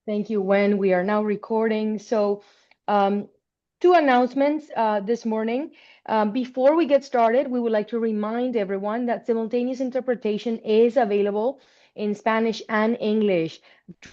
Thank you, Wen. We are now recording. Um, two announcements this morning. Before we get started, we would like to remind everyone that simultaneous interpretation is available in Spanish and English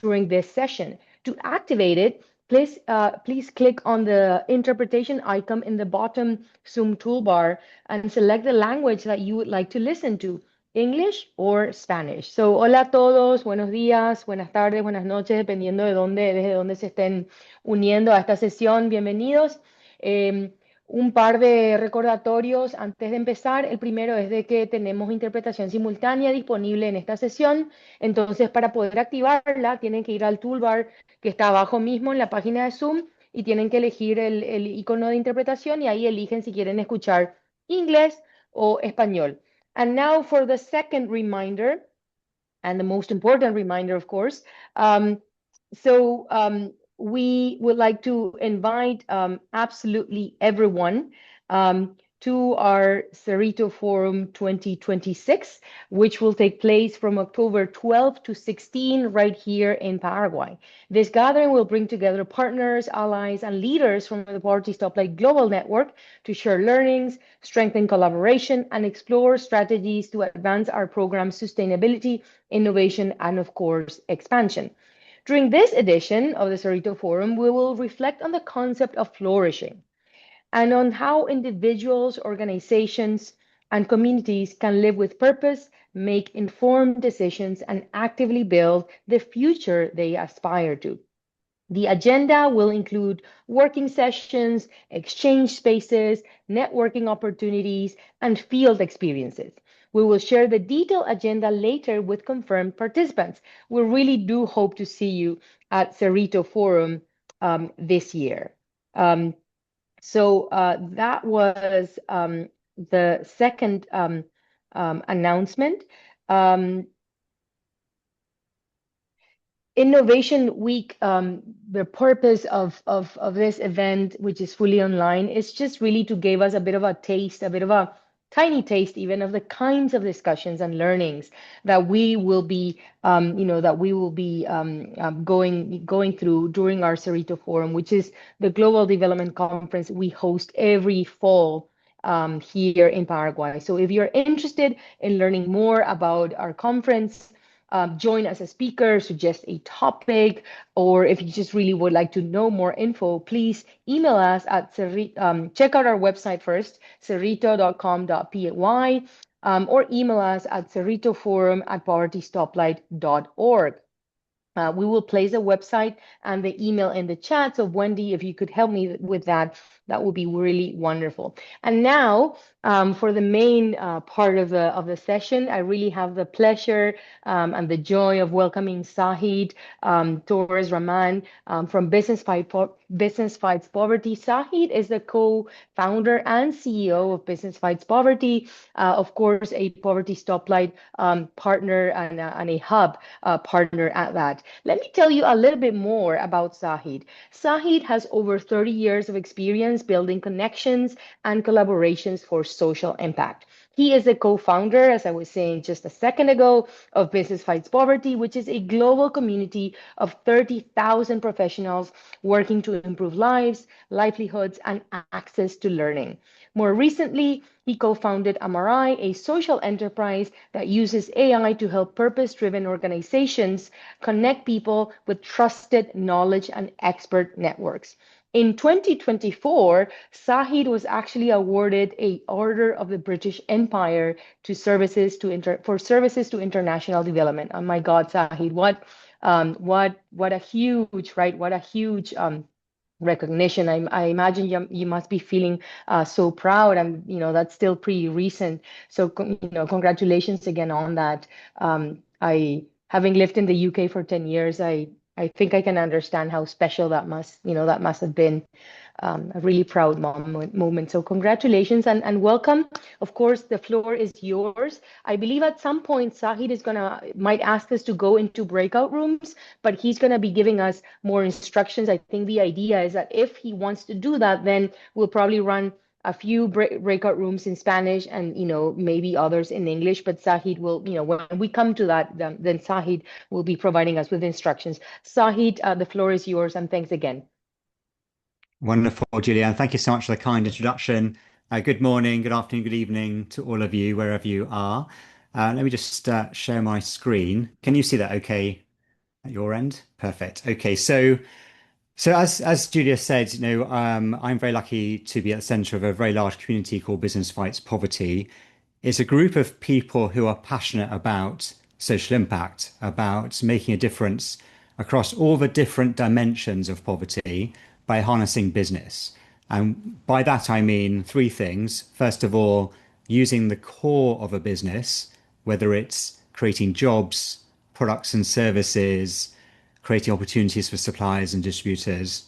during this session. To activate it, please click on the interpretation icon in the bottom Zoom toolbar and select the language that you would like to listen to. English or Spanish. So, hola a todos, buenos días, buenas tardes, buenas noches, dependiendo desde dónde se estén uniendo a esta sesión. Bienvenidos. Eh, un par de recordatorios antes de empezar. El primero es de que tenemos interpretación simultánea disponible en esta sesión. Entonces, para poder activarla, tienen que ir al toolbar que está abajo mismo en la página de Zoom y tienen que elegir el icono de interpretación y ahí eligen si quieren escuchar inglés o español. And now for the second reminder, and the most important reminder, of course. We would like to invite absolutely everyone to our Cerrito Forum 2026, which will take place from October 12 to 16 right here in Paraguay. This gathering will bring together partners, allies, and leaders from the Poverty Stoplight Global Network to share learnings, strengthen collaboration, and explore strategies to advance our program's sustainability, innovation, and of course, expansion. During this edition of the Cerrito Forum, we will reflect on the concept of flourishing and on how individuals, organizations, and communities can live with purpose, make informed decisions, and actively build the future they aspire to. The agenda will include working sessions, exchange spaces, networking opportunities, and field experiences. We will share the detailed agenda later with confirmed participants. We really do hope to see you at Cerrito Forum this year. That was the second announcement. Um, Innovation Week, the purpose of this event, which is fully online, is just really to give us a bit of a taste, a bit of a tiny taste even of the kinds of discussions and learnings that we will be, going through during our Cerrito Forum, which is the Global Development Conference we host every fall here in Paraguay. So if you're interested in learning more about our conference, join as a speaker, suggest a topic, or if you just really would like to know more info, please email us at check out our website first, cerrito.com.py, or email us at cerritoforum@povertystoplight.org. We will place the website and the email in the chat. So Wendy, if you could help me with that, that would be really wonderful. And now for the main part of the session, I really have the pleasure and the joy of welcoming Zahid Torres-Rahman from Business Fights Poverty. Zahid is the co-founder and CEO of Business Fights Poverty, of course, a Poverty Stoplight partner and a hub partner at that. Let me tell you a little bit more about Zahid. Zahid has over 30 years of experience building connections and collaborations for social impact. He is the co-founder, as I was saying just a second ago, of Business Fights Poverty, which is a global community of 30,000 professionals working to improve lives, livelihoods, and access to learning. More recently, he co-founded Amarai, a social enterprise that uses AI to help purpose-driven organizations connect people with trusted knowledge and expert networks. In 2024, Zahid was actually awarded an Order of the British Empire for services to international development. Oh my God, Zahid, what a huge, right? What a huge recognition. I imagine you must be feeling so proud, and that's still pretty recent. So congratulations again on that. I having lived in the UK for 10 years, I think I can understand how special that must have been. A really proud moment. So congratulations and welcome. Of course, the floor is yours. I believe at some point Zahid might ask us to go into breakout rooms, but he's gonna be giving us more instructions. I think the idea is that if he wants to do that, then we'll probably run a few breakout rooms in Spanish and, maybe others in English. But Zahid will, when we come to that, then Zahid will be providing us with instructions. Zahid, the floor is yours, and thanks again. Wonderful, Julianne. Thank you so much for the kind introduction. Good morning, good afternoon, good evening to all of you, wherever you are. Let me just share my screen. Can you see that okay at your end? Perfect. Okay, so as Julia said, I'm very lucky to be at the center of a very large community called Business Fights Poverty. It's a group of people who are passionate about social impact, about making a difference across all the different dimensions of poverty by harnessing business. And by that, I mean three things. First of all, using the core of a business, whether it's creating jobs, products and services, creating opportunities for suppliers and distributors,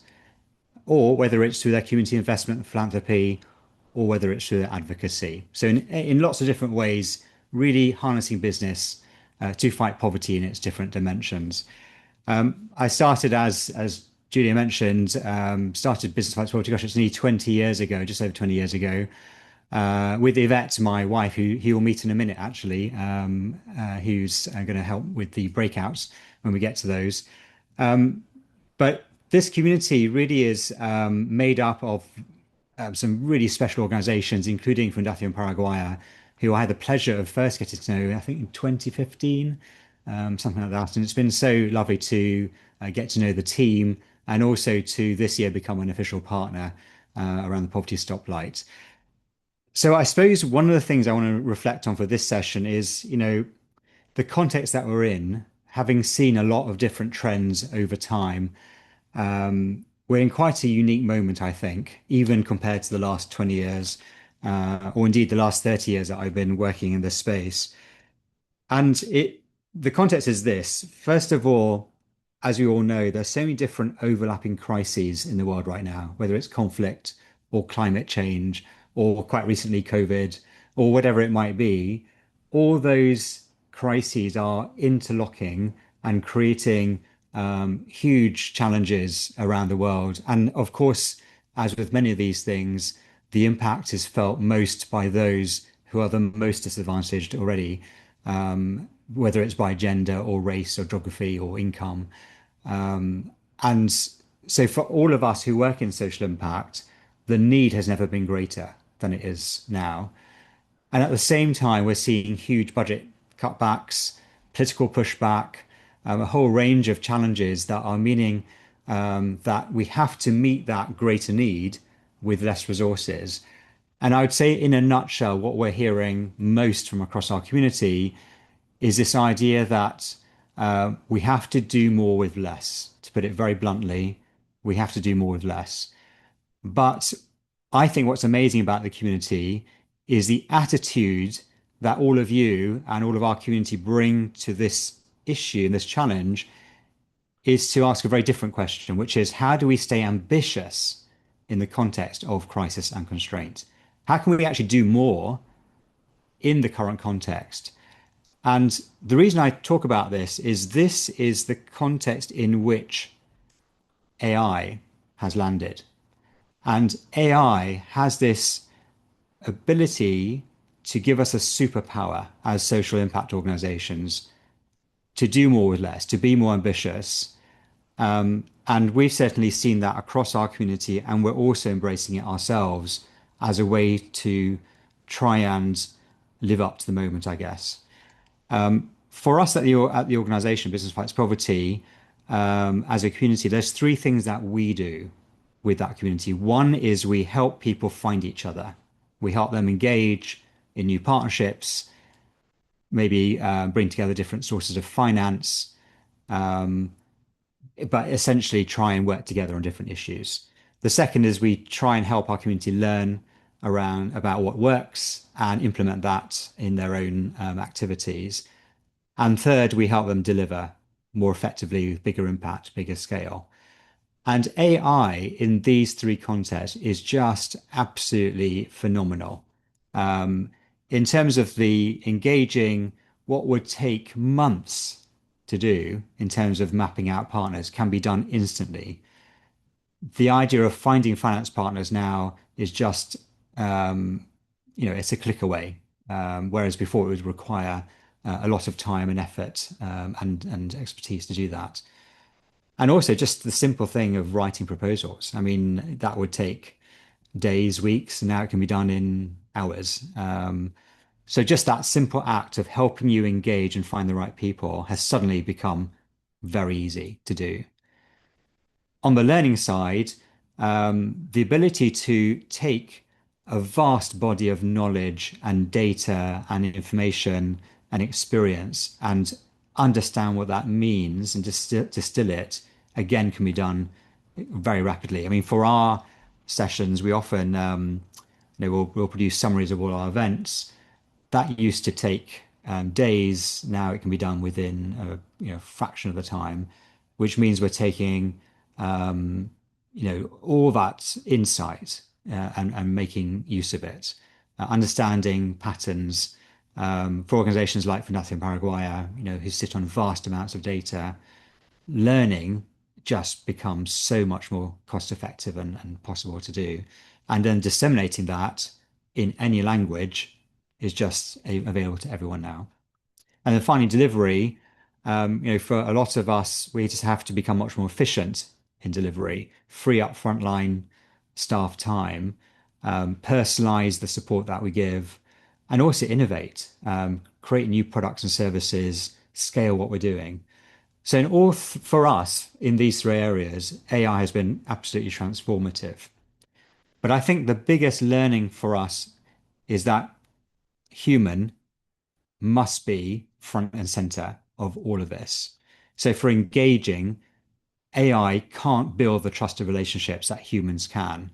or whether it's through their community investment and philanthropy, or whether it's through their advocacy. So in lots of different ways, really harnessing business to fight poverty in its different dimensions. I started, as Julia mentioned, started Business Fights Poverty, gosh, it's nearly 20 years ago, just over 20 years ago, with Yvette, my wife, who you'll meet in a minute, actually, who's going to help with the breakouts when we get to those. But this community really is made up of some really special organizations, including Fundación Paraguaya, who I had the pleasure of first getting to know, I think in 2015, something like that. And it's been so lovely to get to know the team and also to this year become an official partner around the Poverty Stoplight. So I suppose one of the things I want to reflect on for this session is, the context that we're in, having seen a lot of different trends over time. We're in quite a unique moment, I think, even compared to the last 20 years, or indeed the last 30 years that I've been working in this space. And the context is this. First of all, as we all know, there's so many different overlapping crises in the world right now, whether it's conflict or climate change, or quite recently COVID, or whatever it might be. All those crises are interlocking and creating huge challenges around the world. And of course, as with many of these things, the impact is felt most by those who are the most disadvantaged already, whether it's by gender or race or geography or income. And so for all of us who work in social impact, the need has never been greater than it is now. And at the same time, we're seeing huge budget cutbacks, political pushback, a whole range of challenges that are meaning that we have to meet that greater need with less resources. And I would say, in a nutshell, what we're hearing most from across our community is this idea that we have to do more with less. To put it very bluntly, we have to do more with less. But I think what's amazing about the community is the attitude that all of you and all of our community bring to this issue and this challenge is to ask a very different question, which is how do we stay ambitious in the context of crisis and constraint? How can we actually do more in the current context? And the reason I talk about this is the context in which AI has landed. And AI has this ability to give us a superpower as social impact organizations to do more with less, to be more ambitious. And we've certainly seen that across our community, and we're also embracing it ourselves as a way to try and live up to the moment, I guess. For us at the organization, Business Fights Poverty, as a community, there's three things that we do with that community. One is we help people find each other. We help them engage in new partnerships, maybe bring together different sources of finance, but essentially try and work together on different issues. The second is we try and help our community learn about what works and implement that in their own activities. And third, we help them deliver more effectively with bigger impact, bigger scale. And AI in these three contexts is just absolutely phenomenal. In terms of the engaging, what would take months to do in terms of mapping out partners can be done instantly. The idea of finding finance partners now is just it's a click away. Whereas before it would require a lot of time and effort and expertise to do that. And also just the simple thing of writing proposals. I mean, that would take days, weeks, and now it can be done in hours. So just that simple act of helping you engage and find the right people has suddenly become very easy to do. On the learning side, the ability to take a vast body of knowledge and data and information and experience and understand what that means and distill it again can be done very rapidly. I mean, for our sessions, we often we'll produce summaries of all our events. That used to take days. Now it can be done within a fraction of the time, which means we're taking all that insight and making use of it, understanding patterns for organizations like Fundación Paraguaya, who sit on vast amounts of data. Learning just becomes so much more cost effective and possible to do. And then disseminating that in any language is just available to everyone now. And then finally, delivery, for a lot of us, we just have to become much more efficient in delivery, free up frontline staff time, personalize the support that we give, and also innovate, create new products and services, scale what we're doing. So in all for us in these three areas, AI has been absolutely transformative. But I think the biggest learning for us is that human must be front and center of all of this. So for engaging, AI can't build the trusted relationships that humans can.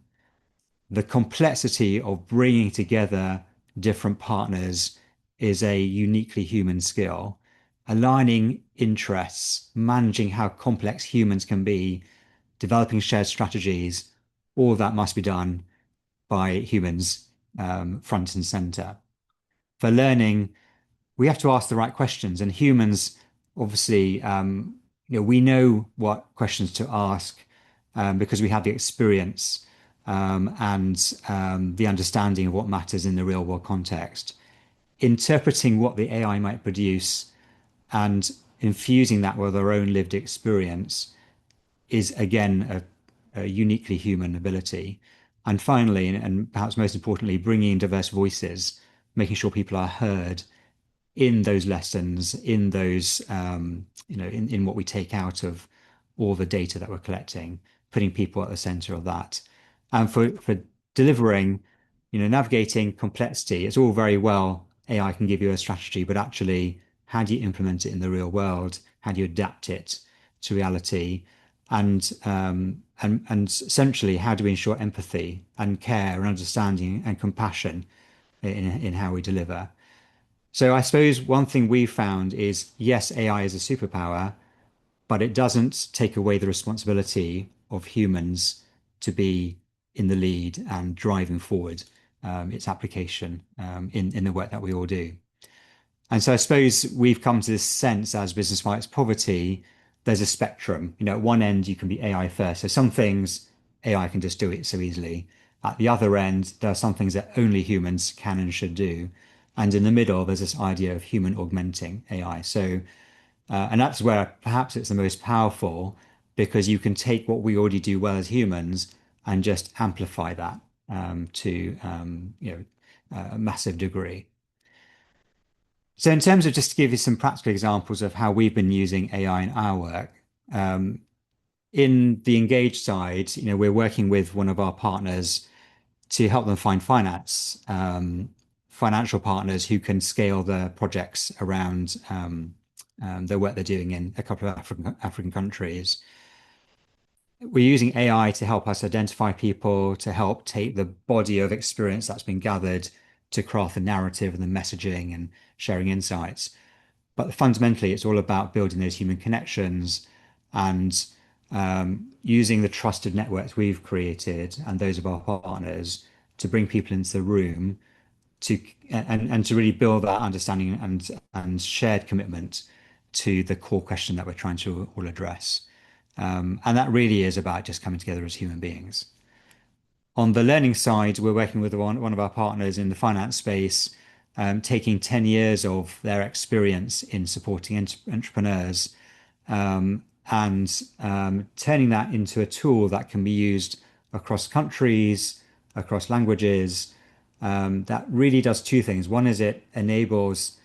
The complexity of bringing together different partners is a uniquely human skill. Aligning interests, managing how complex humans can be, developing shared strategies, all that must be done by humans front and center. For learning, we have to ask the right questions, and humans obviously, we know what questions to ask because we have the experience and the understanding of what matters in the real world context. Interpreting what the AI might produce and infusing that with our own lived experience is again a uniquely human ability. And finally, and perhaps most importantly, bringing in diverse voices, making sure people are heard in those lessons, in those, in what we take out of all the data that we're collecting, putting people at the center of that. And for delivering, navigating complexity, it's all very well AI can give you a strategy, but actually, how do you implement it in the real world? How do you adapt it to reality? And essentially, how do we ensure empathy and care and understanding and compassion in how we deliver? So I suppose one thing we found is, yes, AI is a superpower, but it doesn't take away the responsibility of humans to be in the lead and driving forward its application in the work that we all do. And so I suppose we've come to this sense as business fights poverty, there's a spectrum. At one end, you can be AI first. So some things AI can just do it so easily. At the other end, there are some things that only humans can and should do. And in the middle, there's this idea of human augmenting AI. So, and that's where perhaps it's the most powerful because you can take what we already do well as humans and just amplify that to a massive degree. So in terms of just to give you some practical examples of how we've been using AI in our work, in the engaged side, we're working with one of our partners to help them find financial partners who can scale their projects around the work they're doing in a couple of African countries. We're using AI to help us identify people, to help take the body of experience that's been gathered to craft the narrative and the messaging and sharing insights. But fundamentally, it's all about building those human connections and using the trusted networks we've created and those of our partners to bring people into the room and to really build that understanding and shared commitment to the core question that we're trying to all address. And that really is about just coming together as human beings. On the learning side, we're working with one of our partners in the finance space, taking 10 years of their experience in supporting entrepreneurs and turning that into a tool that can be used across countries, across languages. That really does two things. One is it enables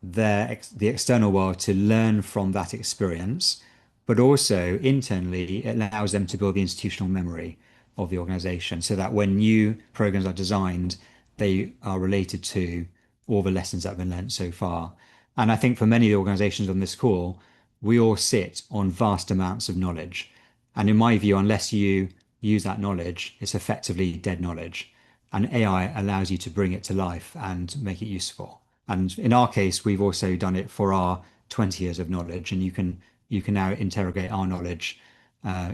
the external world to learn from that experience, but also internally it allows them to build the institutional memory of the organization so that when new programs are designed, they are related to all the lessons that have been learned so far. And I think for many of the organizations on this call, we all sit on vast amounts of knowledge. And in my view, unless you use that knowledge, it's effectively dead knowledge. And AI allows you to bring it to life and make it useful. And in our case, we've also done it for our 20 years of knowledge, and you can now interrogate our knowledge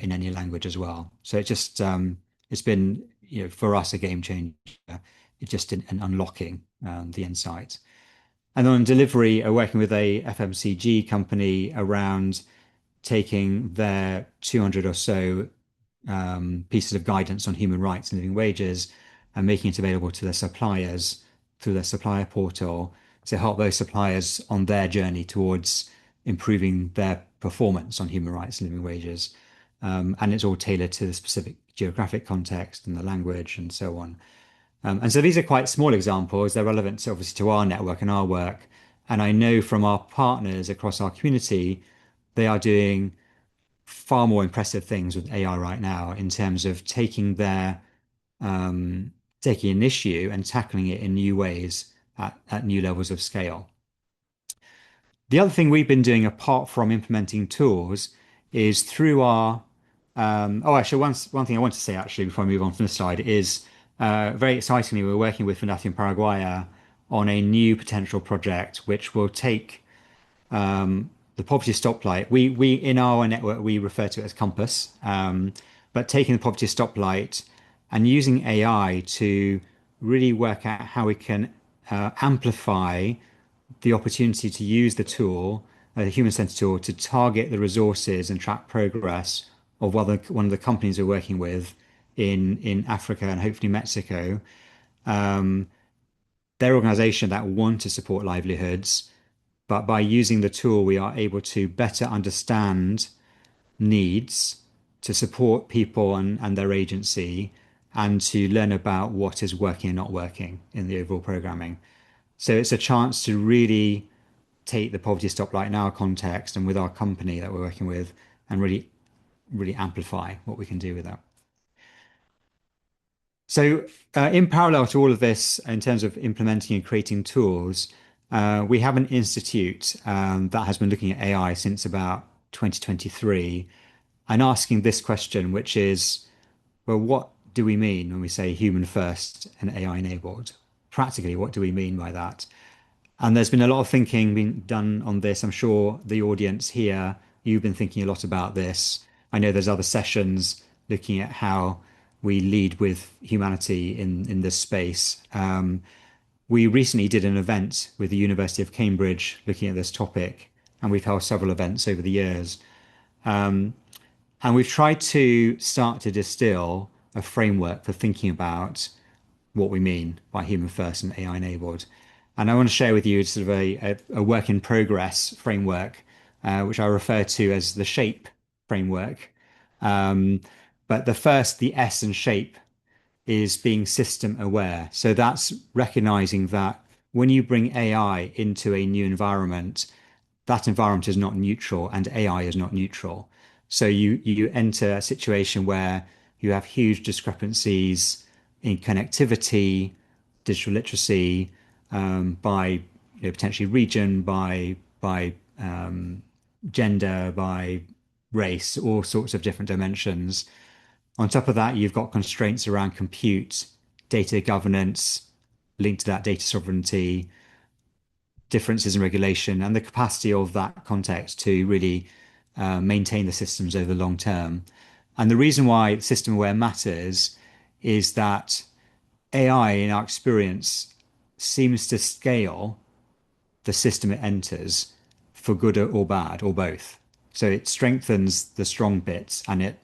in any language as well. So it's been for us a game changer. It's just an unlocking the insight. And then on delivery, working with a FMCG company around taking their 200 or so pieces of guidance on human rights and living wages and making it available to their suppliers through their supplier portal to help those suppliers on their journey towards improving their performance on human rights and living wages. And it's all tailored to the specific geographic context and the language and so on. And so these are quite small examples. They're relevant to, obviously to our network and our work. And I know from our partners across our community, they are doing far more impressive things with AI right now in terms of taking an issue and tackling it in new ways at new levels of scale. The other thing we've been doing apart from implementing tools is through our actually one thing I want to say actually before I move on from this slide is very excitingly we're working with Fundación Paraguaya on a new potential project which will take the poverty stoplight. We in our network we refer to it as Compass, but taking the poverty stoplight and using AI to really work out how we can amplify the opportunity to use the tool, the human-centered tool, to target the resources and track progress of one of the companies we're working with in Africa and hopefully Mexico. Their organization that want to support livelihoods, but by using the tool, we are able to better understand needs to support people and their agency and to learn about what is working and not working in the overall programming. So it's a chance to really take the poverty stoplight in our context and with our company that we're working with and really, really amplify what we can do with that. So in parallel to all of this, in terms of implementing and creating tools, we have an institute that has been looking at AI since about 2023 and asking this question, which is, well, what do we mean when we say human first and AI enabled? Practically, what do we mean by that? And there's been a lot of thinking being done on this. I'm sure the audience here, you've been thinking a lot about this. I know there's other sessions looking at how we lead with humanity in this space. We recently did an event with the University of Cambridge looking at this topic, and we've held several events over the years. And we've tried to start to distill a framework for thinking about what we mean by human first and AI enabled. And I want to share with you sort of a work in progress framework, which I refer to as the SHAPE framework. But the S in SHAPE is being system aware. So that's recognizing that when you bring AI into a new environment, that environment is not neutral and AI is not neutral. So you enter a situation where you have huge discrepancies in connectivity, digital literacy, by potentially region, by gender, by race, all sorts of different dimensions. On top of that, you've got constraints around compute, data governance, linked to that data sovereignty, differences in regulation, and the capacity of that context to really maintain the systems over the long term. And the reason why system aware matters is that AI, in our experience, seems to scale the system it enters for good or bad or both. So it strengthens the strong bits and it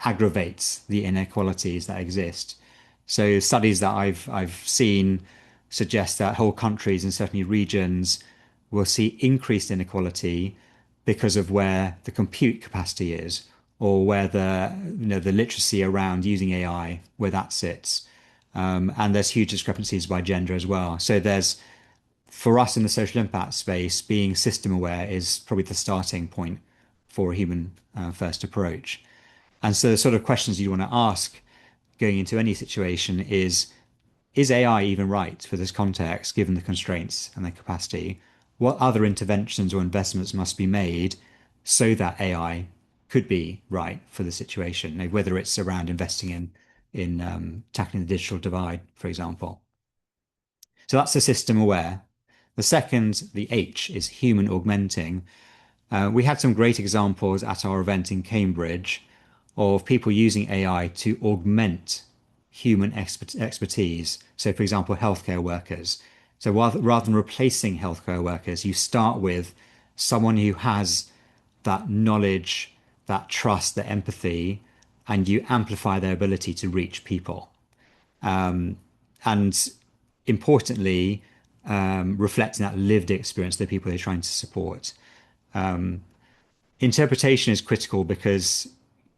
aggravates the inequalities that exist. So studies that I've seen suggest that whole countries and certainly regions will see increased inequality because of where the compute capacity is, or where the literacy around using AI, where that sits. And there's huge discrepancies by gender as well. So there's for us in the social impact space, being system aware is probably the starting point for a human first approach. And so the sort of questions you want to ask going into any situation is AI even right for this context, given the constraints and the capacity? What other interventions or investments must be made so that AI could be right for the situation? Whether it's around investing in tackling the digital divide, for example. So that's the system aware. The second, the H, is human augmenting. We had some great examples at our event in Cambridge of people using AI to augment human expertise. So, for example, healthcare workers. So, rather than replacing healthcare workers, you start with someone who has that knowledge, that trust, that empathy, and you amplify their ability to reach people. And importantly, reflecting that lived experience of the people they're trying to support. Interpretation is critical because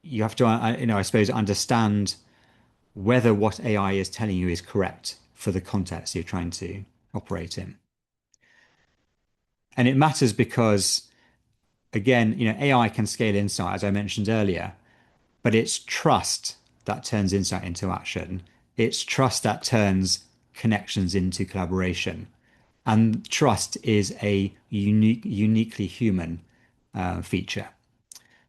you have to, I suppose, understand whether what AI is telling you is correct for the context you're trying to operate in. And it matters because, again, AI can scale insight, as I mentioned earlier, but it's trust that turns insight into action. It's trust that turns connections into collaboration. And trust is a uniquely human feature.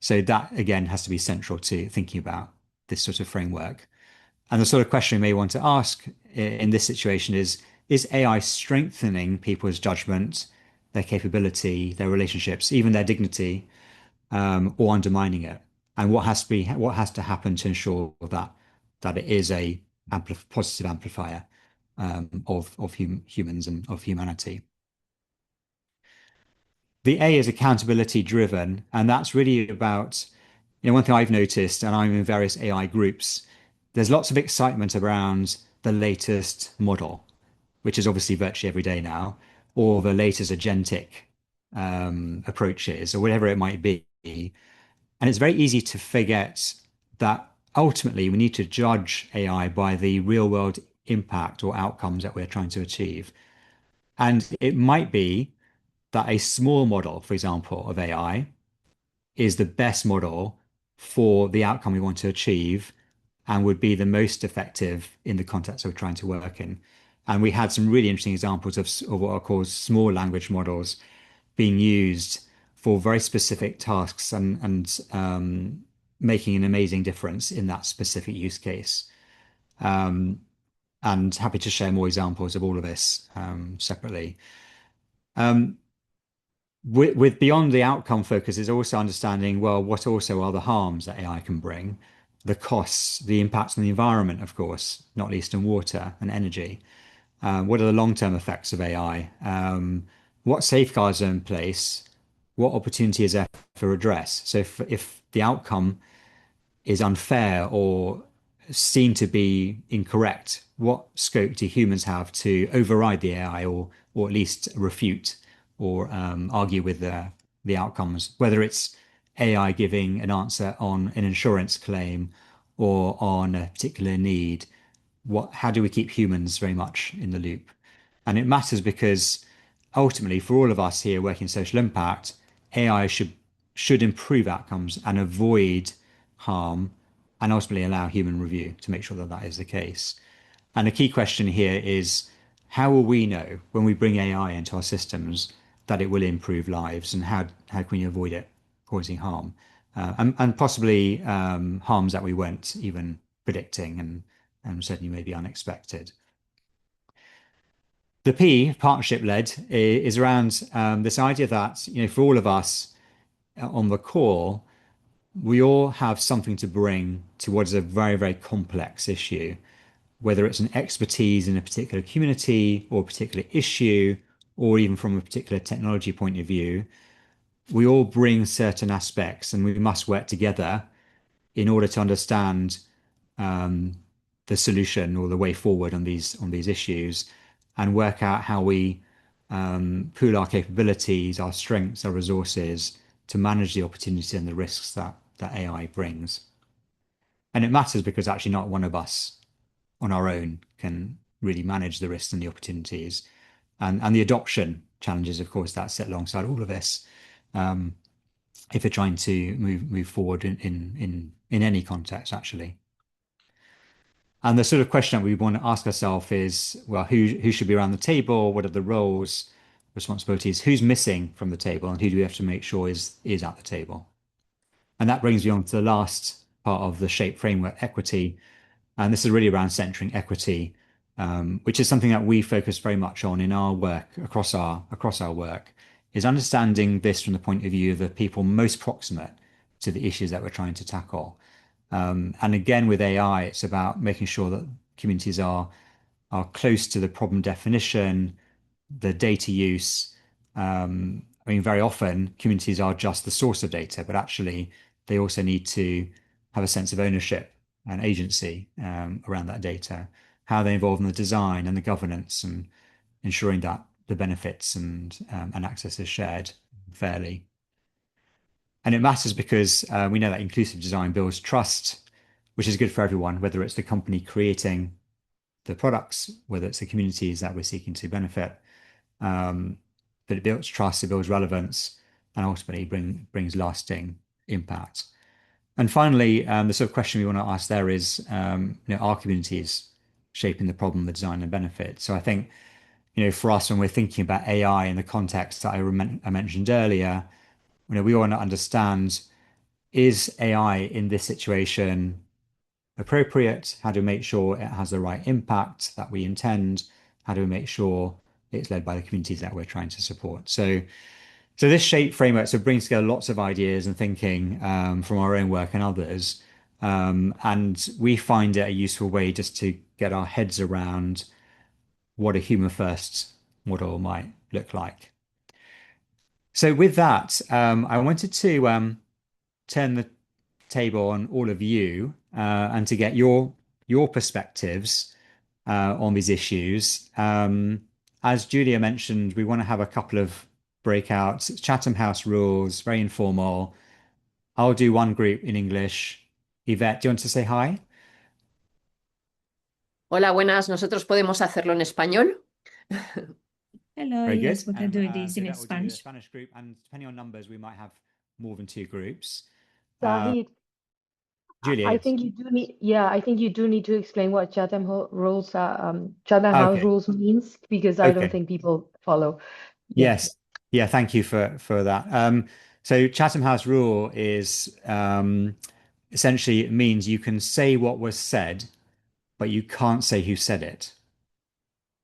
So that again has to be central to thinking about this sort of framework. And the sort of question we may want to ask in this situation is AI strengthening people's judgment, their capability, their relationships, even their dignity, or undermining it? And what has to happen to ensure that it is a positive amplifier of humans and of humanity? The A is accountability driven, and that's really about, one thing I've noticed, and I'm in various AI groups, there's lots of excitement around the latest model, which is obviously virtually every day now, or the latest agentic approaches, or whatever it might be. And it's very easy to forget that ultimately we need to judge AI by the real world impact or outcomes that we're trying to achieve. And it might be that a small model, for example, of AI is the best model for the outcome we want to achieve and would be the most effective in the context we're trying to work in. And we had some really interesting examples of what are called small language models being used for very specific tasks and making an amazing difference in that specific use case. And happy to share more examples of all of this separately. With beyond the outcome focus is also understanding, well, what also are the harms that AI can bring, the costs, the impacts on the environment, of course, not least in water and energy. What are the long-term effects of AI? What safeguards are in place? What opportunity is there for redress? So if the outcome is unfair or seen to be incorrect, what scope do humans have to override the AI or at least refute or argue with the outcomes, whether it's AI giving an answer on an insurance claim or on a particular need? How do we keep humans very much in the loop? And it matters because ultimately, for all of us here working in social impact, AI should improve outcomes and avoid harm, and ultimately allow human review to make sure that that is the case. And the key question here is, how will we know when we bring AI into our systems that it will improve lives, and how can we avoid it causing harm, and possibly harms that we weren't even predicting and certainly maybe unexpected. The P, partnership led, is around this idea that, for all of us on the call, we all have something to bring to what is a very, very complex issue, whether it's an expertise in a particular community or a particular issue, or even from a particular technology point of view. We all bring certain aspects and we must work together in order to understand the solution or the way forward on these issues, and work out how we pool our capabilities, our strengths, our resources to manage the opportunities and the risks that AI brings. And it matters because actually not one of us on our own can really manage the risks and the opportunities. And the adoption challenges, of course, that sit alongside all of this. If you're trying to move forward in any context, actually. And the sort of question that we want to ask ourselves is, well, who should be around the table? What are the roles, responsibilities? Who's missing from the table, and who do we have to make sure is at the table? And that brings me on to the last part of the SHAPE framework, equity. And this is really around centering equity, which is something that we focus very much on in our work across our work, is understanding this from the point of view of the people most proximate to the issues that we're trying to tackle. And again, with AI, it's about making sure that communities are close to the problem definition, the data use. I mean, very often communities are just the source of data, but actually they also need to have a sense of ownership and agency around that data, how they involve in the design and the governance, and ensuring that the benefits and access is shared fairly. And it matters because we know that inclusive design builds trust, which is good for everyone, whether it's the company creating the products, whether it's the communities that we're seeking to benefit. But it builds trust, it builds relevance, and ultimately brings lasting impact. And finally, the sort of question we want to ask there is, are communities shaping the problem, the design, and benefit? So I think, for us, when we're thinking about AI in the context that I mentioned earlier, we want to understand, is AI in this situation appropriate? How do we make sure it has the right impact that we intend? How do we make sure it's led by the communities that we're trying to support? So this SHAPE framework brings together lots of ideas and thinking from our own work and others. And we find it a useful way just to get our heads around what a human first model might look like. So with that, I wanted to turn the table on all of you and to get your perspectives on these issues. As Julia mentioned, we want to have a couple of breakouts. It's Chatham House rules, very informal. I'll do one group in English. Yvette, do you want to say hi? Hola, buenas. Nosotros podemos hacerlo en español. Hello, Very yes, good. we can do this So in that will do the Spanish. Spanish group, and depending on numbers, we might have more than two groups. Zahid, Julia, I yes. think you do need, I think you do need to explain what rules, Chatham House Okay. rules means, because I don't Okay. think people follow. Yeah. Yes. Yeah, thank you for that. So Chatham House rule is essentially, it means you can say what was said, but you can't say who said it.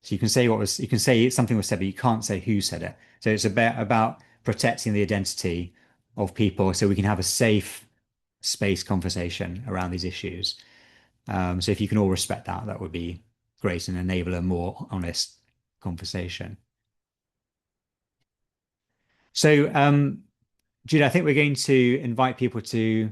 So you can say something was said, but you can't say who said it. So it's about protecting the identity of people so we can have a safe space conversation around these issues. So if you can all respect that, that would be great and enable a more honest conversation. So, Julia, I think we're going to invite people to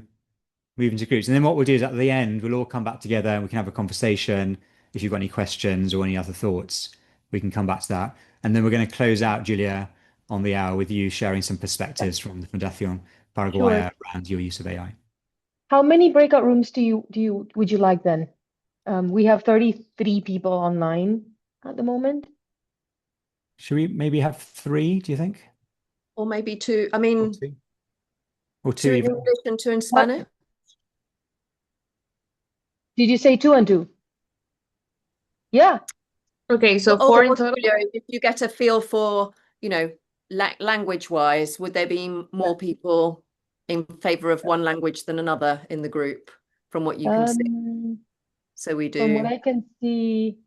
move into groups. And then what we'll do is at the end, we'll all come back together and we can have a conversation. If you've got any questions or any other thoughts, we can come back to that. And then we're going to close out, Julia, on the hour with you sharing some perspectives from the Fundación Paraguaya around your use of AI. How many breakout rooms would you like then? We have 33 people online at the moment. Should we maybe have three, do you think? Or maybe two. I mean, or two two in even. English and two in Spanish. Did you say 2 and 2? Yeah. Okay, so four in total. If you get a feel for, language-wise, would there be more people in favor of one language than another in the group, from what you can see? So we do. From what I can see,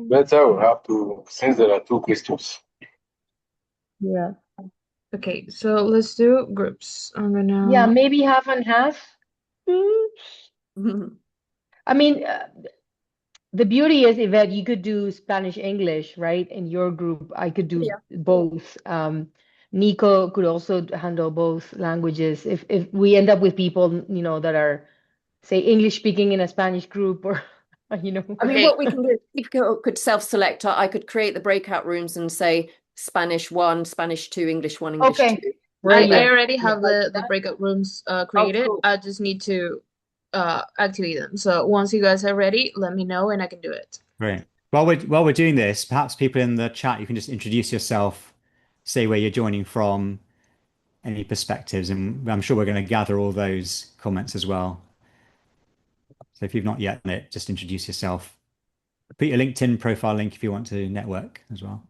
That's how we have to, since there are two questions. yeah. Okay, so let's do groups. I'm gonna. Yeah, maybe half and half. I mean, the beauty is, Yvette, you could do Spanish English, right? In your group, I could do both. Nico could also handle both languages. If we end up with people, that are, say, English speaking in a Spanish group, or you know. I mean, Okay. what we can do is people could self-select. I could create the breakout rooms and say Spanish 1, Spanish 2, English 1, English Okay. 2. I Brilliant. already have Yeah. the breakout rooms created. cool. I just need to activate them. So once you guys are ready, let me know and I can do it. Great. While we're doing this, perhaps people in the chat, you can just introduce yourself, say where you're joining from, any perspectives, and I'm sure we're going to gather all those comments as well. So if you've not yet done it, just introduce yourself. Put your LinkedIn profile link if you want to network as well.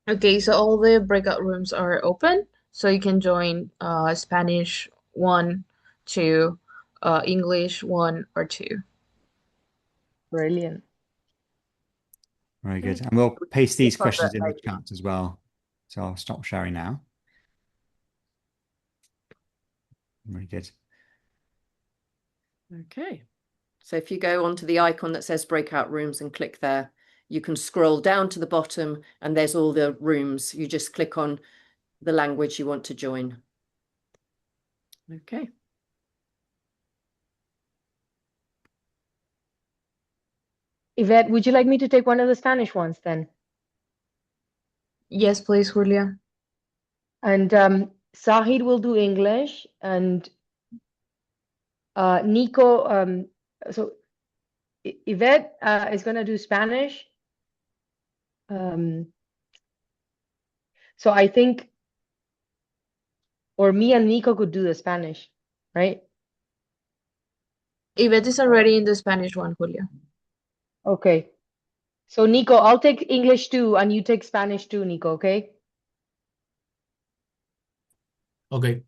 Okay, so all the breakout rooms are open, so you can join Spanish 1, 2, English 1 or 2. Brilliant. Very good. And we'll paste these Cover questions in the later. chat as well. So I'll stop sharing now. Very good. Okay. So if you go onto the icon that says breakout rooms and click there, you can scroll down to the bottom and there's all the rooms. You just click on the language you want to join. Okay. Yvette, would you like me to take one of the Spanish ones then? Yes, please, Julia. And Zahid will do English, and Nico, so Yvette is going to do Spanish. So I think, or me and Nico could do the Spanish, right? Yvette is already in the Spanish one, Julia. Okay. So Nico, I'll take English too, and you take Spanish too, Nico, okay? Okay.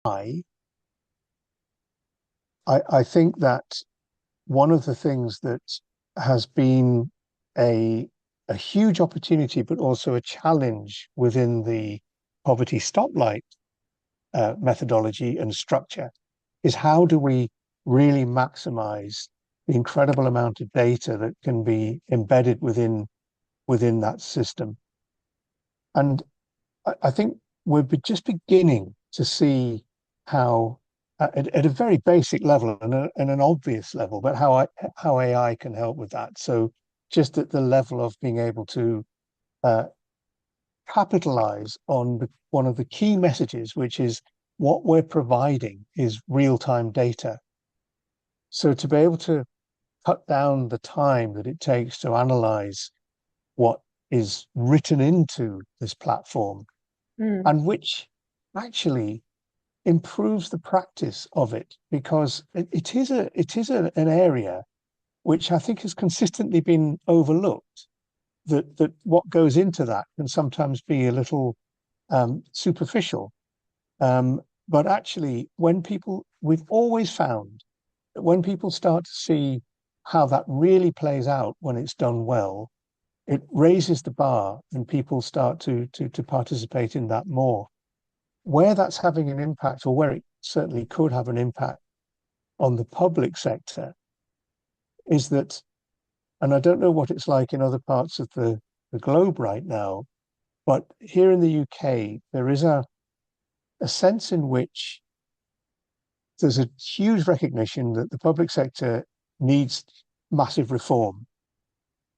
I think that one of the things that has been a huge opportunity, but also a challenge within the poverty stoplight methodology and structure, is how do we really maximize the incredible amount of data that can be embedded within that system. And I think we're just beginning to see how, at a very basic level and an obvious level, but how AI can help with that. So just at the level of being able to capitalize on one of the key messages, which is what we're providing is real-time data. So to be able to cut down the time that it takes to analyze what is written into this platform, and which actually improves the practice of it, because it is an area which I think has consistently been overlooked. That what goes into that can sometimes be a little superficial, but actually, we've always found that when people start to see how that really plays out when it's done well, it raises the bar and people start to participate in that more. Where that's having an impact, or where it certainly could have an impact on the public sector, is that, and I don't know what it's like in other parts of the globe right now, but here in the UK, there is a sense in which there's a huge recognition that the public sector needs massive reform,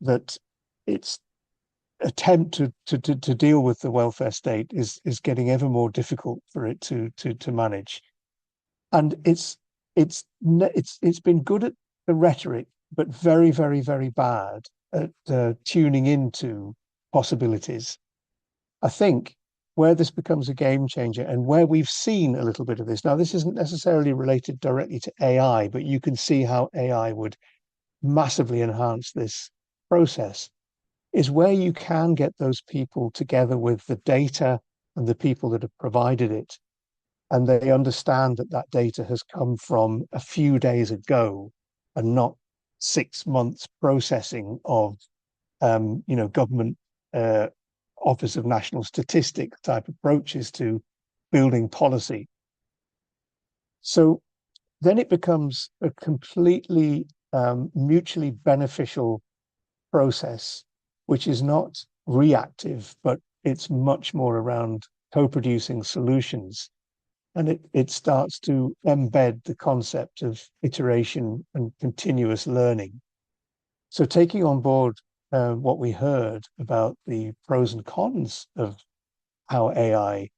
that its attempt to deal with the welfare state is getting ever more difficult for it to manage. And it's been good at the rhetoric, but very, very, very bad at tuning into possibilities. I think where this becomes a game changer, and where we've seen a little bit of this, now this isn't necessarily related directly to AI, but you can see how AI would massively enhance this process, is where you can get those people together with the data and the people that have provided it, and they understand that that data has come from a few days ago and not 6 months processing of government Office of National Statistics type approaches to building policy. So then it becomes a completely mutually beneficial process, which is not reactive, but it's much more around co-producing solutions. And it starts to embed the concept of iteration and continuous learning. So taking on board what we heard about the pros and cons of how AI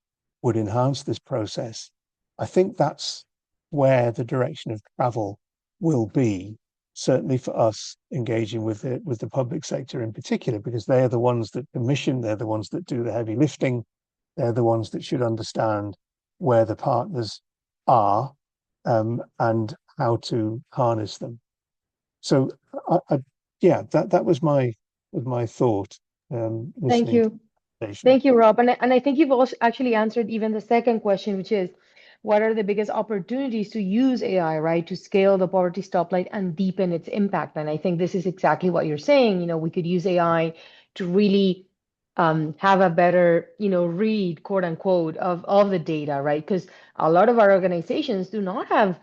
would enhance this process, I think that's where the direction of travel will be, certainly for us engaging with the public sector in particular, because they are the ones that commission, they're the ones that do the heavy lifting, they're the ones that should understand where the partners are and how to harness them. So that was my thought. Thank you. Thank you, Rob. And I think you've also actually answered even the second question, which is, what are the biggest opportunities to use AI, right, to scale the poverty stoplight and deepen its impact? And I think this is exactly what you're saying. We could use AI to really have a better, read, quote unquote, of the data, right? Because a lot of our organizations do not have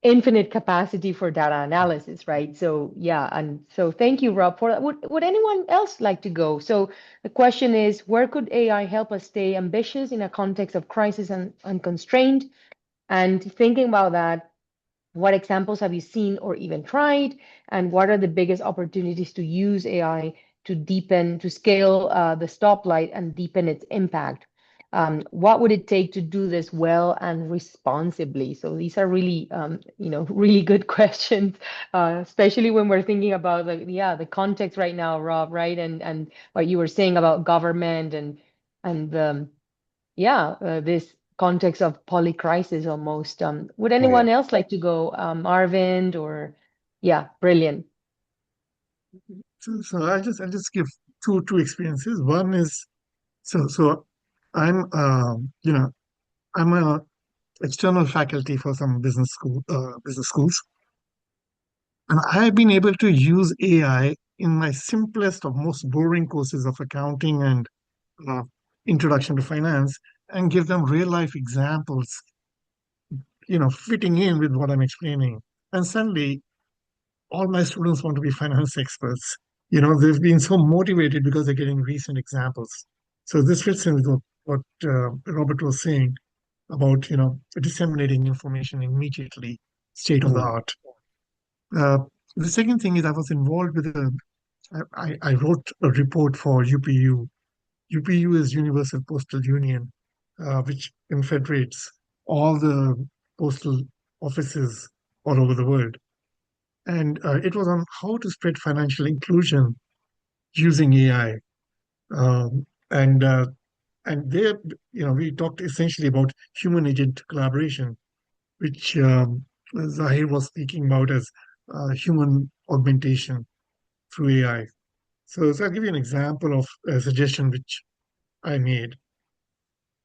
infinite capacity for data analysis, right? So yeah, and so thank you, Rob, for that. Would anyone else like to go? So the question is, where could AI help us stay ambitious in a context of crisis and constraint? And thinking about that, what examples have you seen or even tried? And what are the biggest opportunities to use AI to scale the stoplight and deepen its impact? What would it take to do this well and responsibly? So these are really, really good questions, especially when we're thinking about the context right now, Rob, right? And what you were saying about government and this context of polycrisis almost. Would anyone else like to go? Arvind or brilliant. So I'll just give two experiences. One is so I'm I'm a external faculty for some business schools, and I've been able to use AI in my simplest of most boring courses of accounting and uh, introduction to finance, and give them real life examples, fitting in with what I'm explaining. And suddenly, all my students want to be finance experts. They've been so motivated because they're getting recent examples. So this fits in with what Robert was saying about, disseminating information immediately, state of the art. Uh, the second thing is I was involved with I wrote a report for UPU. UPU is Universal Postal Union, which confederates all the postal offices all over the world. And it was on how to spread financial inclusion using AI. Um, and there, we talked essentially about human agent collaboration, which Zahir was speaking about as human augmentation through AI. So I'll give you an example of a suggestion which I made.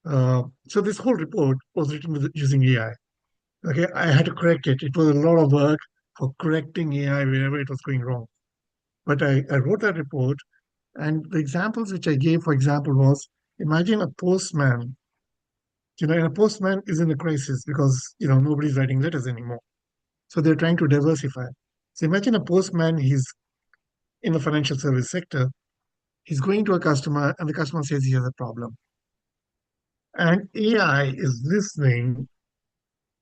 So this whole report was written using AI. Okay, I had to correct it. It was a lot of work for correcting AI wherever it was going wrong. But I wrote that report, and the examples which I gave, for example, was imagine a postman. And a postman is in a crisis because nobody's writing letters anymore. So they're trying to diversify. So imagine a postman, he's in the financial service sector, he's going to a customer, and the customer says he has a problem. And AI is listening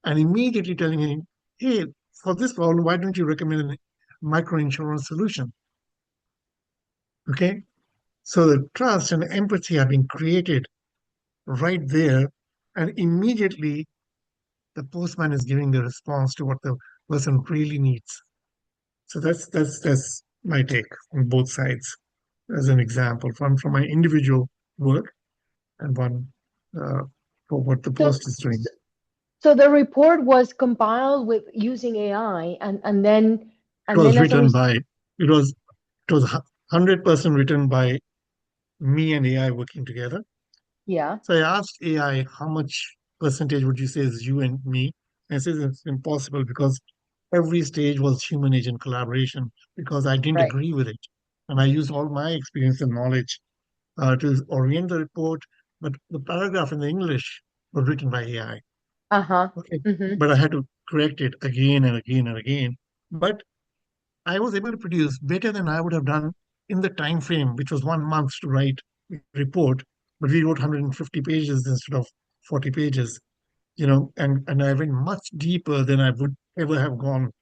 and immediately telling him, hey, for this problem, why don't you recommend a micro insurance solution? Okay. So the trust and empathy have been created right there, and immediately the postman is giving the response to what the person really needs. So that's my take on both sides as an example from my individual work and one for what the So, post is doing. so the report was compiled with using AI, and then It was as a written by it was 100% written by me and AI working together. yeah, So I asked AI how much percentage would you say is you and me? And it says it's impossible because every stage was human agent collaboration because I didn't right. agree with it. And I used all my experience and knowledge to orient the report, but the paragraph in the English was written by AI. Uh-huh. Okay. Mm-hmm. But I had to correct it again and again and again. But I was able to produce better than I would have done in the time frame, which was 1 month to write a report, but we wrote 150 pages instead of 40 pages, and I went much deeper than I would ever have gone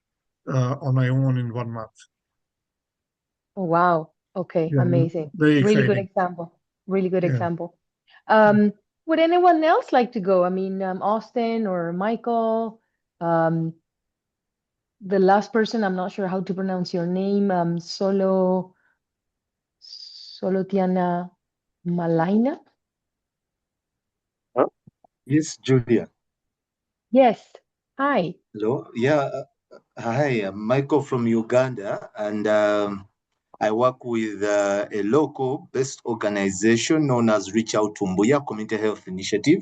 on my own in 1 month. Oh, wow. Okay, Yeah, amazing. very Really good exciting. example. Really good Yeah. example. Would anyone else like to go? I mean, Austin or Michael, um, the last person, I'm not sure how to pronounce your name, Solotiana Malaina? Yes, Julia. Yes. Hi. Hello. Yeah. Hi, I'm Michael from Uganda, and I work with a local-based organization known as Reach Out to Mbuya Community Health Initiative.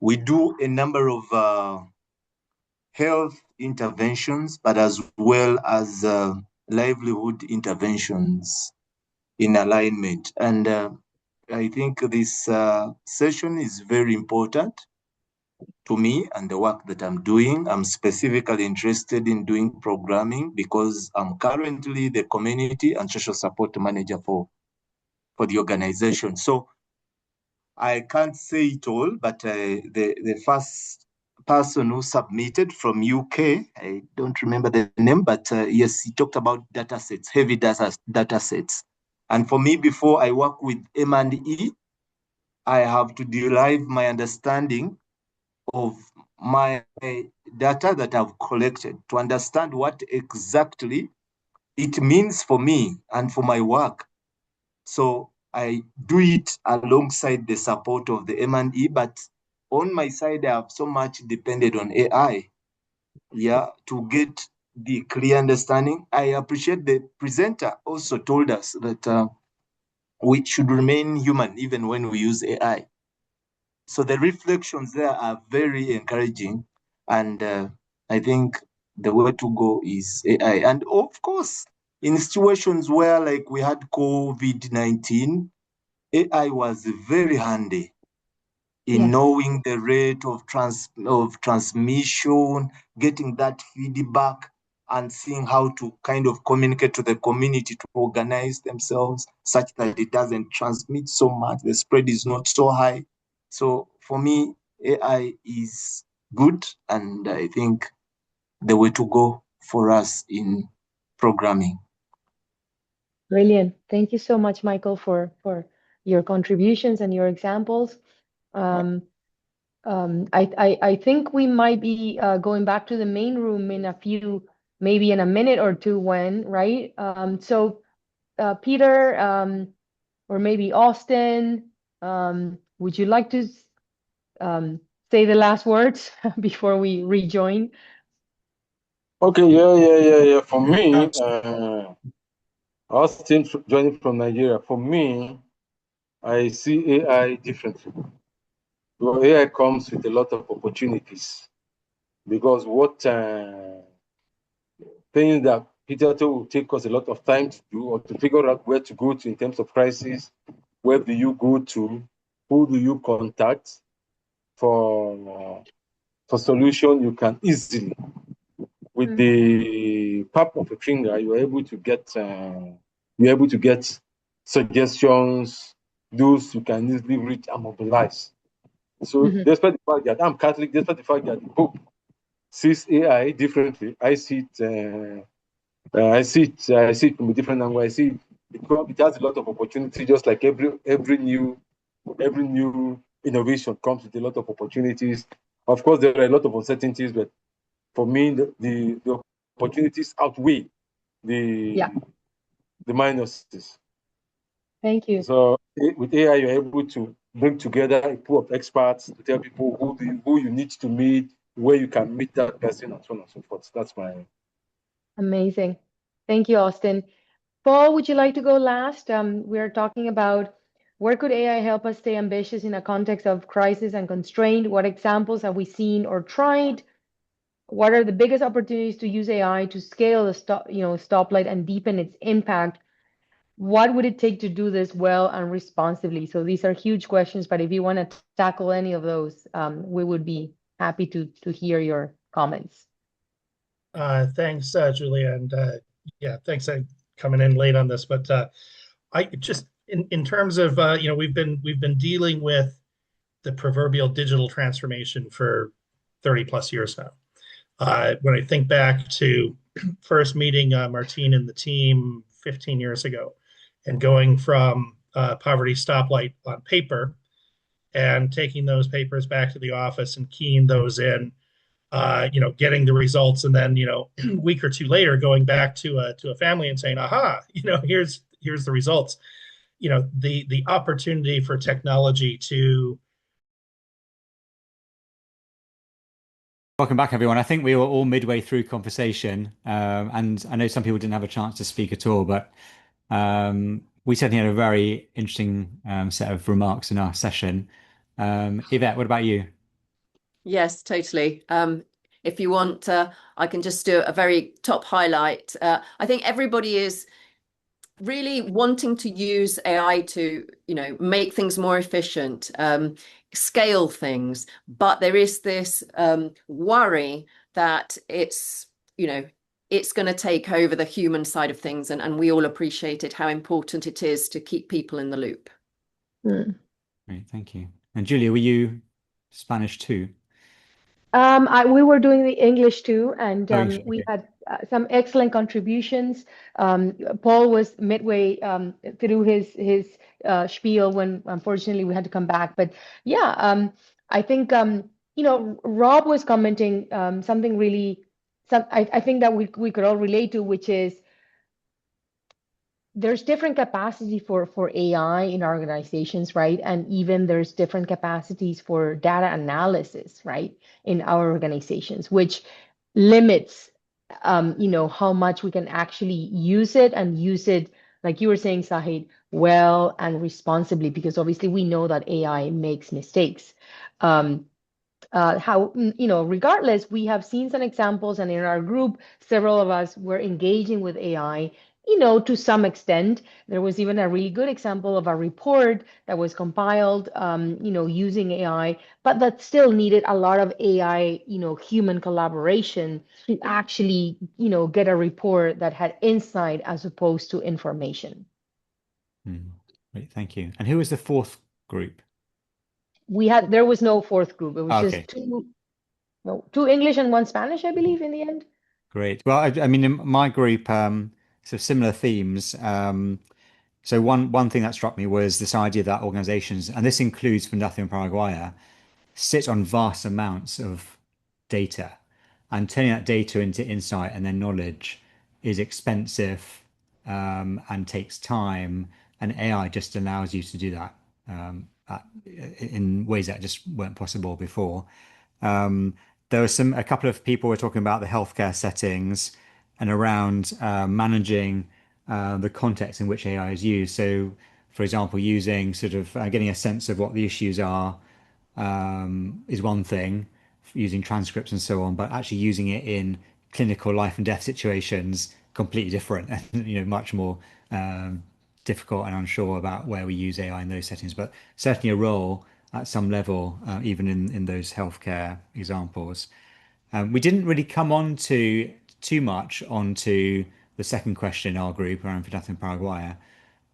We do a number of health interventions, but as well as livelihood interventions in alignment. And I think this session is very important to me and the work that I'm doing. I'm specifically interested in doing programming because I'm currently the community and social support manager for the organization. So I can't say it all, but the first person who submitted from UK, I don't remember the name, but yes, he talked about data sets, heavy data sets. And for me, before I work with M&E, I have to derive my understanding of my data that I've collected to understand what exactly it means for me and for my work. So I do it alongside the support of the M&E, but on my side, I have so much depended on AI, to get the clear understanding. I appreciate the presenter also told us that we should remain human even when we use AI. So the reflections there are very encouraging. And I think the way to go is AI. And of course, in situations where like we had COVID-19, AI was very handy in Yes. knowing the rate of transmission, getting that feedback, and seeing how to kind of communicate to the community to organize themselves such that it doesn't transmit so much, the spread is not so high. So for me, AI is good, and I think the way to go for us in programming. Brilliant. Thank you so much, Michael, for your contributions and your examples. I think we might be going back to the main room in a few, maybe in a minute or two right? So Peter, or maybe Austin, would you like to say the last words before we rejoin? Okay, yeah. For me, Austin joining from Nigeria. For me, I see AI differently. Well, AI comes with a lot of opportunities because what things that hitherto will take us a lot of time to do or to figure out where to go to in terms of crisis, where do you go to, who do you contact for solution, you can easily, with the tap of a finger, you're able to get suggestions, those you can easily reach and mobilize. So despite the fact that I'm Catholic, despite the fact that the Pope sees AI differently, I see it from a different angle. I see it has a lot of opportunity, just like every new innovation comes with a lot of opportunities. Of course, there are a lot of uncertainties, but for me, the opportunities outweigh the minuses. Thank you. So with AI, you're able to bring together a pool of experts to tell people who you need to meet, where you can meet that person, and so on and so forth. That's my Amazing. Thank you, Austin. Paul, would you like to go last? We're talking about where could AI help us stay ambitious in a context of crisis and constraint? What examples have we seen or tried? What are the biggest opportunities to use AI to scale the stoplight and deepen its impact? What would it take to do this well and responsibly? So these are huge questions, but if you want to tackle any of those, we would be happy to hear your comments. Thanks, Julia, and yeah, thanks. I'm coming in late on this, but I just in terms of we've been dealing with the proverbial digital transformation for 30 plus years now. When I think back to first meeting Martine and the team 15 years ago, and going from Poverty Stoplight on paper and taking those papers back to the office and keying those in, getting the results, and then a week or two later going back to a family and saying, "Aha, here's the results." The opportunity for technology to. Welcome back, everyone. I think we were all midway through conversation, and I know some people didn't have a chance to speak at all, but we certainly had a very interesting set of remarks in our session. Yvette, what about you? Yes, totally. If you want, I can just do a very top highlight. I think everybody is really wanting to use AI to, make things more efficient, scale things, but there is this worry that it's going to take over the human side of things, and we all appreciated how important it is to keep people in the loop. Great, thank you. And Julia, were you Spanish too? We were doing the English too, and Okay. we had some excellent contributions. Paul was midway through his spiel when unfortunately we had to come back. But yeah, I think Rob was commenting something really, I think that we could all relate to, which is there's different capacity for AI in our organizations, right? And even there's different capacities for data analysis, right, in our organizations, which limits, how much we can actually use it and use it like you were saying, Sahid, well and responsibly, because obviously we know that AI makes mistakes. Um, regardless, we have seen some examples, and in our group, several of us were engaging with AI, to some extent. There was even a really good example of a report that was compiled, using AI, but that still needed a lot of AI, human collaboration to actually, get a report that had insight as opposed to information. Great, thank you. And who was the fourth group? There was no fourth group. It was Okay. just two English and one Spanish, I believe, in the end. Great. Well, I mean, in my group, so similar themes. So one thing that struck me was this idea that organizations, and this includes Fundación Paraguaya, sit on vast amounts of data, and turning that data into insight and then knowledge is expensive, and takes time, and AI just allows you to do that, in ways that just weren't possible before. There was a couple of people were talking about the healthcare settings and around managing the context in which AI is used. So, for example, using sort of getting a sense of what the issues are, is one thing, using transcripts and so on, but actually using it in clinical life and death situations, completely different, and much more difficult and unsure about where we use AI in those settings. But certainly a role at some level, even in those healthcare examples. We didn't really come on to too much onto the second question in our group around Fundación Paraguaya,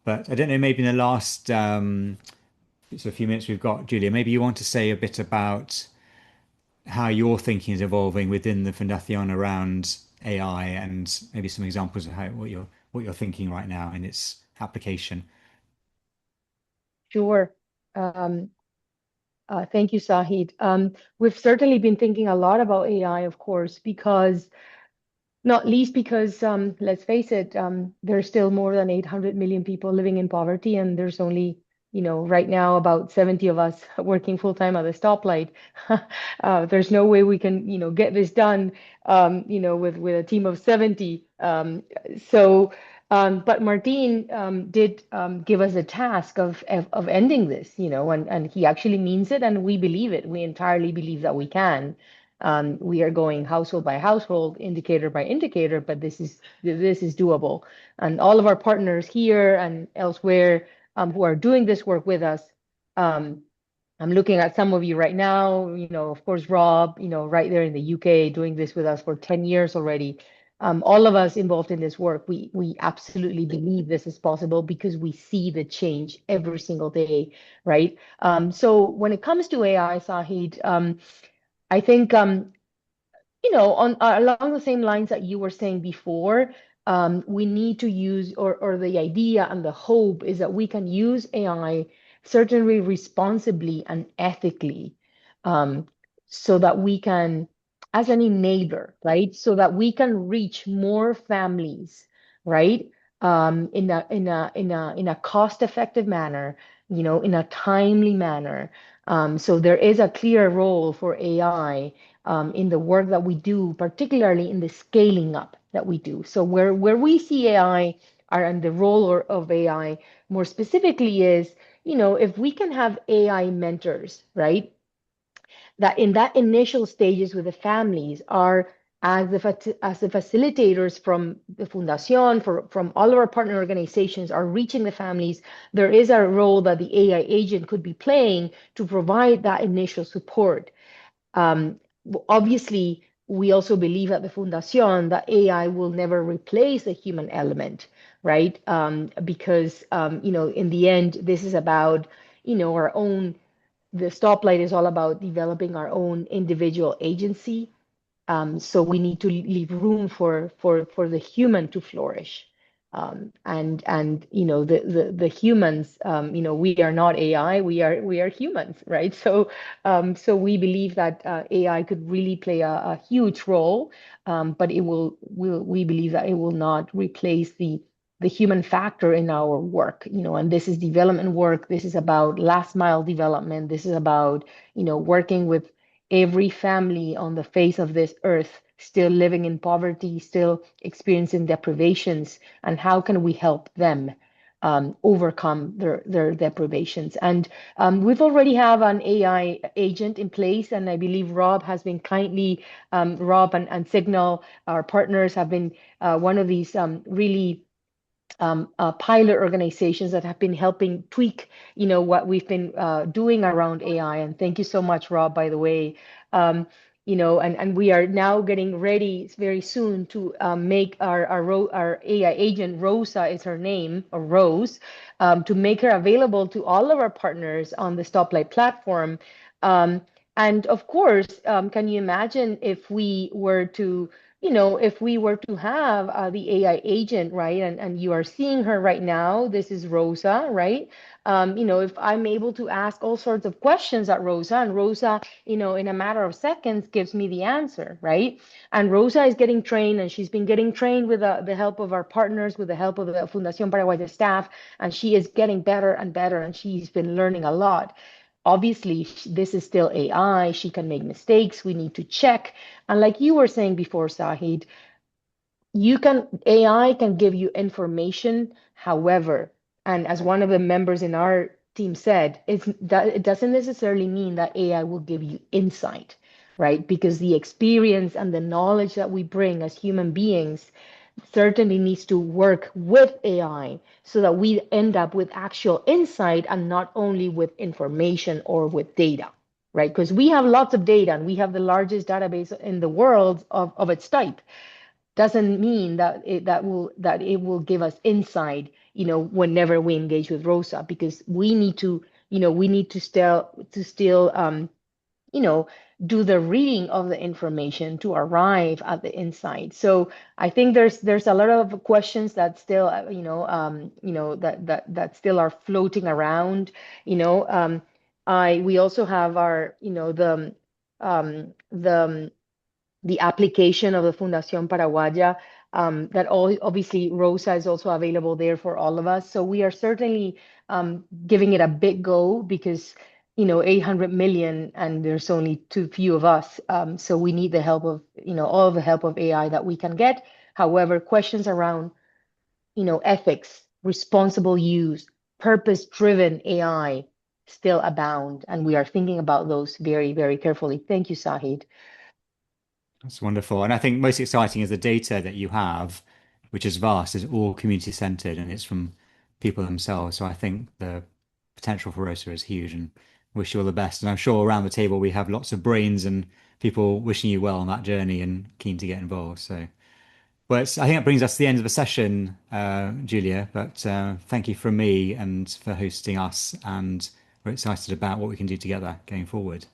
but I don't know, maybe in the last so a few minutes we've got, Julia, maybe you want to say a bit about how your thinking is evolving within the Fundación around AI, and maybe some examples of what you're thinking right now in its application. Sure. Thank you, Sahid. We've certainly been thinking a lot about AI, of course, not least because, let's face it, there's still more than 800 million people living in poverty, and there's only, right now about 70 of us working full time at the Stoplight. There's no way we can, get this done, with a team of 70. But Martin did give us a task of ending this, and he actually means it, and we believe it. We entirely believe that we can. We are going household by household, indicator by indicator, but this is doable. And all of our partners here and elsewhere, who are doing this work with us, I'm looking at some of you right now, of course, Rob, right there in the UK, doing this with us for 10 years already. All of us involved in this work, we absolutely believe this is possible because we see the change every single day, right? So when it comes to AI, Sahid, I think, along the same lines that you were saying before, we need to use, or the idea and the hope is that we can use AI certainly responsibly and ethically, so that we can, as an enabler, right? So that we can reach more families, right? In a cost-effective manner, in a timely manner. So there is a clear role for AI, in the work that we do, particularly in the scaling up that we do. So where we see AI, and the role of AI more specifically is, if we can have AI mentors, right? That in that initial stages with the families are as the facilitators from the Fundación, from all of our partner organizations are reaching the families, there is a role that the AI agent could be playing to provide that initial support. Obviously, we also believe at the Fundación that AI will never replace the human element, right? Because, in the end, this is about, our own, the Stoplight is all about developing our own individual agency. So we need to leave room for the human to flourish. And the humans, we are not AI, we are humans, right? So we believe that AI could really play a huge role, but we believe that it will not replace the human factor in our work, and this is development work. This is about last mile development. This is about, working with every family on the face of this earth still living in poverty, still experiencing deprivations, and how can we help them, overcome their deprivations. And we've already have an AI agent in place, and I believe Rob has been kindly, Rob and Signal, our partners, have been one of these really pilot organizations that have been helping tweak, what we've been doing around AI. And thank you so much, Rob, by the way. And we are now getting ready very soon to make our AI agent, Rosa is her name, or Rose, to make her available to all of our partners on the Stoplight platform. And of course, can you imagine if we were to have the AI agent, right? And you are seeing her right now. This is Rosa, right? If I'm able to ask all sorts of questions at Rosa, and Rosa, in a matter of seconds gives me the answer, right? And Rosa is getting trained, and she's been getting trained with the help of our partners, with the help of the Fundación Paraguaya staff, and she is getting better and better, and she's been learning a lot. Obviously, this is still AI. She can make mistakes. We need to check. And like you were saying before, Zahid, AI can give you information. However, and as one of the members in our team said, it doesn't necessarily mean that AI will give you insight, right? Because the experience and the knowledge that we bring as human beings certainly needs to work with AI so that we end up with actual insight and not only with information or with data, right? Because we have lots of data and we have the largest database in the world of its type. Doesn't mean that it will give us insight, whenever we engage with Rosa, because we need to still do the reading of the information to arrive at the insight. So I think there's a lot of questions that still that still are floating around. We also have our the application of the Fundación Paraguaya, that obviously Rosa is also available there for all of us. So we are certainly giving it a big go, because 800 million and there's only too few of us. So we need the help of all the help of AI that we can get. However, questions around ethics, responsible use, purpose-driven AI still abound, and we are thinking about those very, very carefully. Thank you, Zahid. That's wonderful. And I think most exciting is the data that you have, which is vast, is all community centered, and it's from people themselves. So I think the potential for Rosa is huge, and wish you all the best. And I'm sure around the table we have lots of brains and people wishing you well on that journey and keen to get involved. So, well, I think that brings us to the end of the session, Julia. But thank you from me and for hosting us, and we're excited about what we can do together going forward.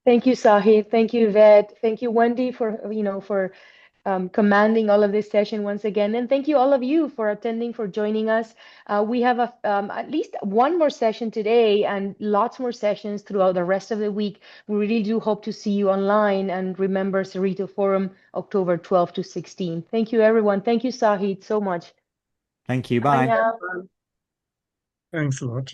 Thank you, Zahid. Thank you, Yvette. Thank you, Wendy, for commanding all of this session once again. And thank you all of you for attending, for joining us. We have at least one more session today and lots more sessions throughout the rest of the week. We really do hope to see you online. And remember, Cerrito Forum, October 12th to 16th. Thank you, everyone. Thank you, Zahid, so much. Thank you. Bye Bye. now. Thanks a lot.